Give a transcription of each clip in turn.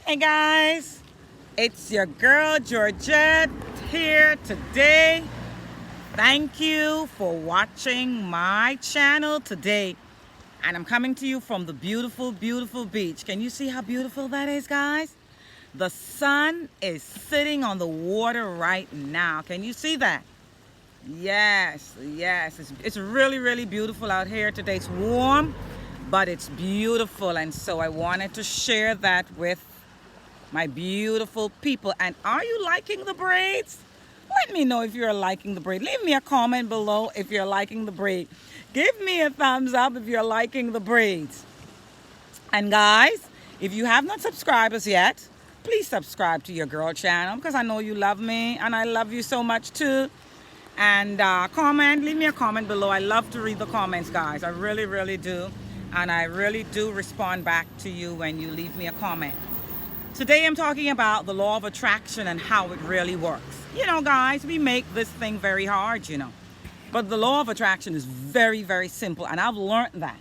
Hey guys, it's your girl Georgette here today. Thank you for watching my channel today. And I'm coming to you from the beautiful, beautiful beach. Can you see how beautiful that is, guys? The sun is sitting on the water right now. Can you see that? Yes. It's really, really beautiful out here today. It's warm, but it's beautiful. And so I wanted to share that with my beautiful people. And are you liking the braids? Let me know if you're liking the braid. Leave me a comment below if you're liking the braid. Give me a thumbs up if you're liking the braids. And guys, if you have not subscribed us yet, please subscribe to your girl channel because I know you love me and I love you so much too. And leave me a comment below. I love to read the comments, guys. I really, really do. And I really do respond back to you when you leave me a comment. Today I'm talking about the law of attraction and how it really works. You know, guys, we make this thing very hard, you know. But the law of attraction is very, very simple. And I've learned that,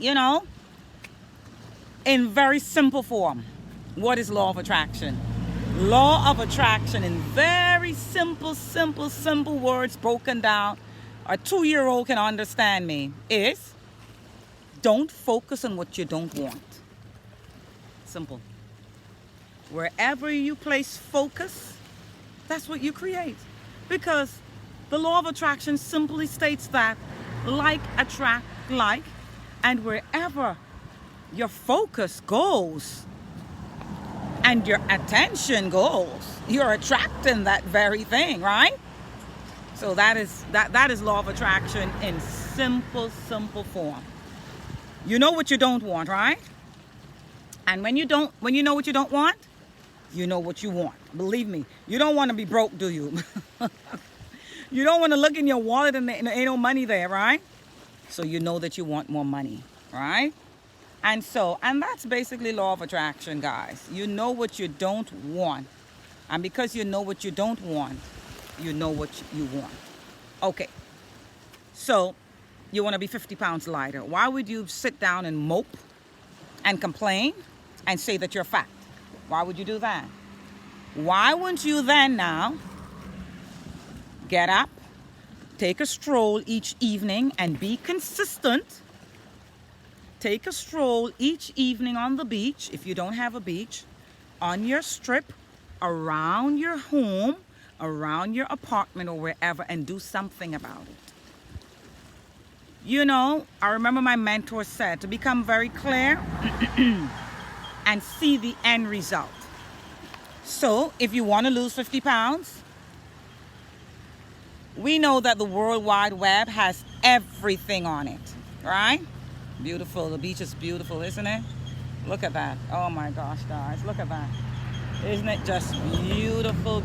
you know, in very simple form. What is law of attraction? Law of attraction in very simple words broken down. A 2-year-old can understand me is don't focus on what you don't want. Simple. Wherever you place focus, that's what you create. Because the law of attraction simply states that like attract like, and wherever your focus goes and your attention goes, you're attracting that very thing, right? So that is law of attraction in simple form. You know what you don't want, right? And when you know what you don't want, you know what you want. Believe me, you don't want to be broke, do you? You don't want to look in your wallet and there ain't no money there, right? So you know that you want more money, right? And that's basically law of attraction, guys. You know what you don't want. And because you know what you don't want, you know what you want. Okay. So you want to be 50 pounds lighter. Why would you sit down and mope and complain and say that you're fat? Why would you do that? Why wouldn't you then now get up, take a stroll each evening and be consistent? Take a stroll each evening on the beach, if you don't have a beach, on your strip, around your home, around your apartment or wherever, and do something about it. You know, I remember my mentor said to become very clear and see the end result. So if you want to lose 50 pounds, we know that the World Wide Web has everything on it, right? Beautiful. The beach is beautiful, isn't it? Look at that. Oh my gosh, guys. Look at that. Isn't it just beautiful?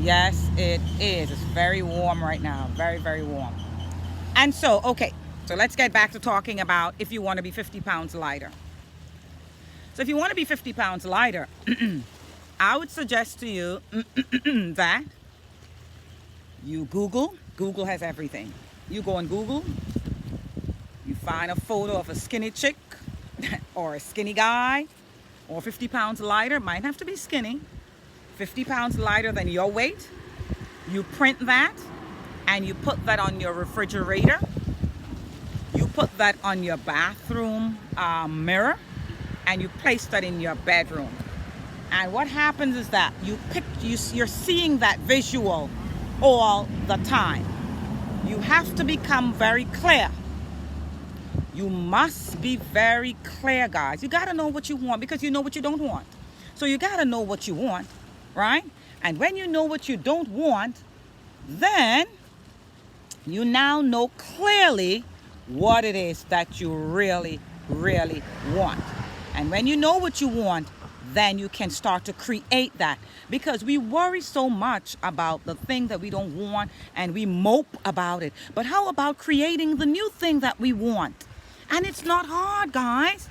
Yes, it is. It's very warm right now. Very, very warm. And so, okay. So let's get back to talking about if you want to be 50 pounds lighter. So if you want to be 50 pounds lighter, I would suggest to you that you Google. Google has everything. You go on Google, you find a photo of a skinny chick or a skinny guy or 50 pounds lighter. Might have to be skinny. 50 pounds lighter than your weight. You print that and you put that on your refrigerator. You put that on your bathroom mirror and you place that in your bedroom. And what happens is that you're seeing that visual all the time. You have to become very clear. You must be very clear, guys. You got to know what you want because you know what you don't want. So you got to know what you want, right? And when you know what you don't want, then you now know clearly what it is that you really, really want. And when you know what you want, then you can start to create that, because we worry so much about the thing that we don't want and we mope about it. But how about creating the new thing that we want? And it's not hard, guys.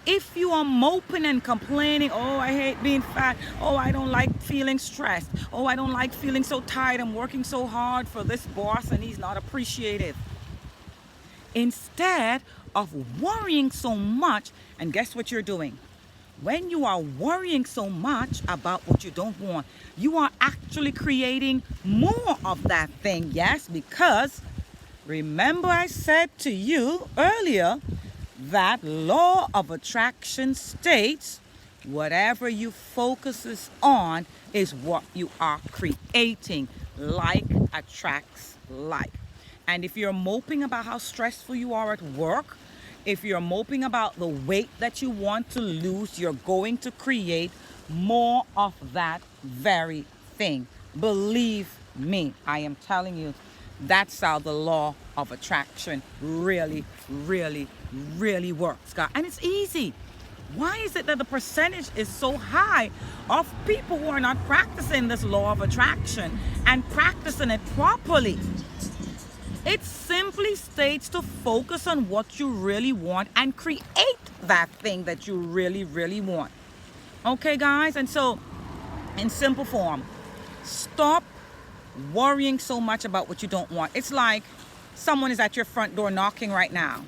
If you are moping and complaining, oh, I hate being fat, oh, I don't like feeling stressed, oh, I don't like feeling so tired, I'm working so hard for this boss and he's not appreciative. instead of worrying so much. And guess what you're doing? When you are worrying so much about what you don't want, you are actually creating more of that thing. Yes, because remember I said to you earlier that law of attraction states whatever you focuses on is what you are creating. Like attracts like. And if you're moping about how stressful you are at work, if you're moping about the weight that you want to lose, you're going to create more of that very thing. Believe me, I am telling you, that's how the law of attraction really, really, really works, God. And it's easy. Why is it that the percentage is so high of people who are not practicing this law of attraction and practicing it properly? It simply states to focus on what you really want and create that thing that you really, really want. Okay, guys? And so, in simple form, stop worrying so much about what you don't want. It's like someone is at your front door knocking right now.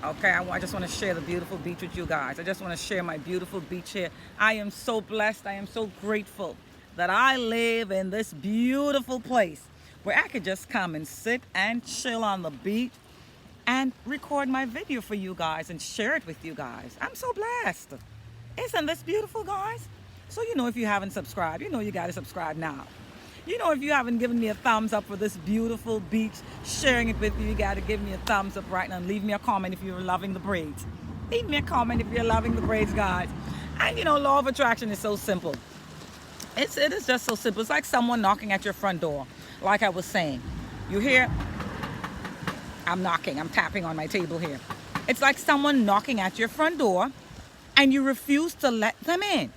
Okay, I just want to share the beautiful beach with you guys. I just want to share my beautiful beach here. I am so blessed. I am so grateful that I live in this beautiful place where I could just come and sit and chill on the beach and record my video for you guys and share it with you guys. I'm so blessed. Isn't this beautiful, guys? So, if you haven't subscribed, you got to subscribe now. If you haven't given me a thumbs up for this beautiful beach, sharing it with you, you got to give me a thumbs up right now. And leave me a comment if you're loving the braids. Leave me a comment if you're loving the braids, guys. And law of attraction is so simple. It is just so simple. It's like someone knocking at your front door. Like I was saying, you hear, I'm knocking, I'm tapping on my table here. It's like someone knocking at your front door and you refuse to let them in.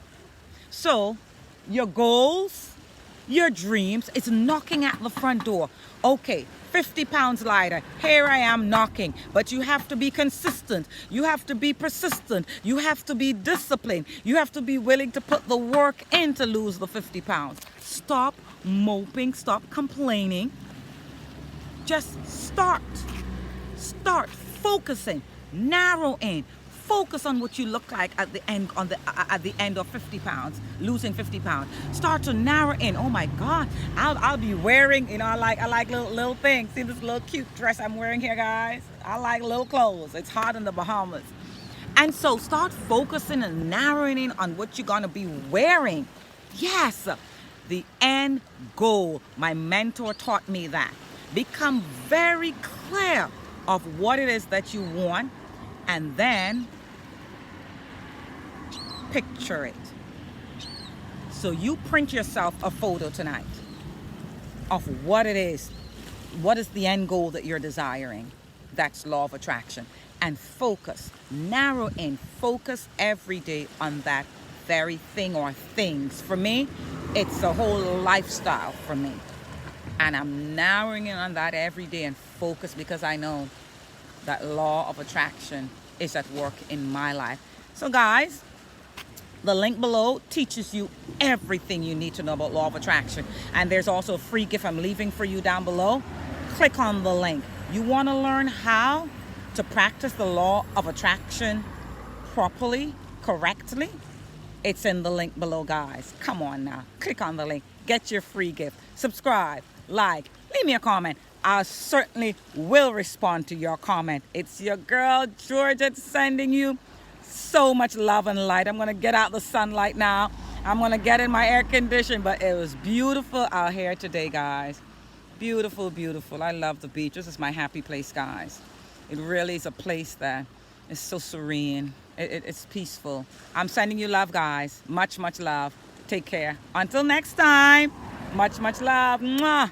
So your goals, your dreams, it's knocking at the front door. Okay, 50 pounds lighter, here I am knocking. But you have to be consistent. You have to be persistent. You have to be disciplined. You have to be willing to put the work in to lose the 50 pounds. Stop moping, stop complaining. Just start focusing, narrow in. Focus on what you look like at the end at the end of 50 pounds, losing 50 pounds. Start to narrow in. Oh my God, I'll be wearing, I like little things. See this little cute dress I'm wearing here, guys? I like little clothes. It's hot in the Bahamas. And so start focusing and narrowing in on what you're gonna be wearing. Yes, the end goal. My mentor taught me that. Become very clear of what it is that you want, and then picture it. So you print yourself a photo tonight of what it is. What is the end goal that you're desiring? That's law of attraction. And focus, narrow in, focus every day on that very thing or things. For me, it's a whole lifestyle for me. And I'm narrowing in on that every day and focus, because I know that law of attraction is at work in my life. So guys, the link below teaches you everything you need to know about law of attraction. And there's also a free gift I'm leaving for you down below. Click on the link. You want to learn how to practice the law of attraction properly, correctly? It's in the link below, guys. Come on now. Click on the link. Get your free gift. Subscribe, like, leave me a comment. I certainly will respond to your comment. It's your girl, Georgette, sending you so much love and light. I'm going to get out the sunlight now. I'm going to get in my air condition, but it was beautiful out here today, guys. Beautiful, beautiful. I love the beach. This is my happy place, guys. It really is a place that is so serene. It's peaceful. I'm sending you love, guys. Much, much love. Take care. Until next time. Much, much love. Mwah.